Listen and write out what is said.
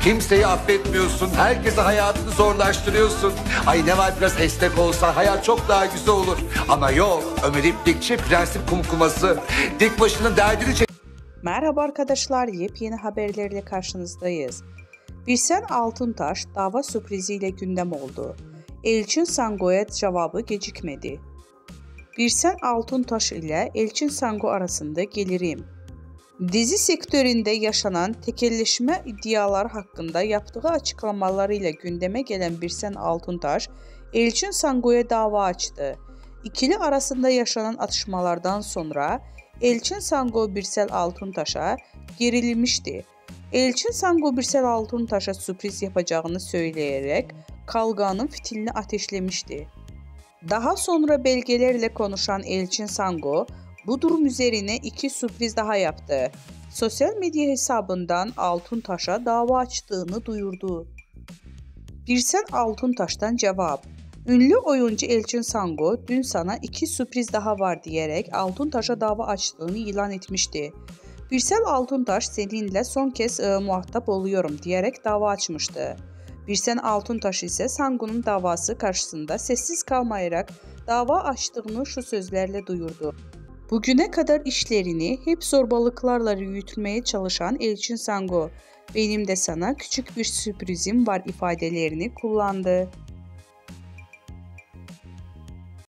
Kimseyi affetmiyorsun. Herkese hayatını zorlaştırıyorsun. Ay ne var biraz esnek olsa hayat çok daha güzel olur. Ama yok, Ömer İplikçi prensip kumkuması. Dik başının derdini çek... Merhaba arkadaşlar, yepyeni haberlerle karşınızdayız. Birsen Altuntaş dava sürpriziyle gündem oldu. Elçin Sango'ya cevabı gecikmedi. Birsen Altuntaş ile Elçin Sango arasında gelirim. Dizi sektöründe yaşanan tekelleşme iddiaları hakkında yaptığı açıklamalarıyla gündeme gelen Birsen Altuntaş, Elçin Sango'ya dava açtı. İkili arasında yaşanan atışmalardan sonra Elçin Sango Birsel Altuntaş'a gerilmişti. Elçin Sango Birsel Altuntaş'a sürpriz yapacağını söyleyerek kavganın fitilini ateşlemişti. Daha sonra belgelerle konuşan Elçin Sango, bu durum üzerine iki sürpriz daha yaptı. Sosyal medya hesabından Altuntaş'a dava açtığını duyurdu. Birsen Altuntaş'tan cevap. Ünlü oyuncu Elçin Sango dün sana iki sürpriz daha var diyerek Altuntaş'a dava açtığını ilan etmişti. Birsel Altuntaş seninle son kez muhatap oluyorum diyerek dava açmıştı. Birsen Altuntaş ise Sango'nun davası karşısında sessiz kalmayarak dava açtığını şu sözlerle duyurdu. Bugüne kadar işlerini hep zorbalıklarla yürütmeye çalışan Elçin Sango, benim de sana küçük bir sürprizim var ifadelerini kullandı.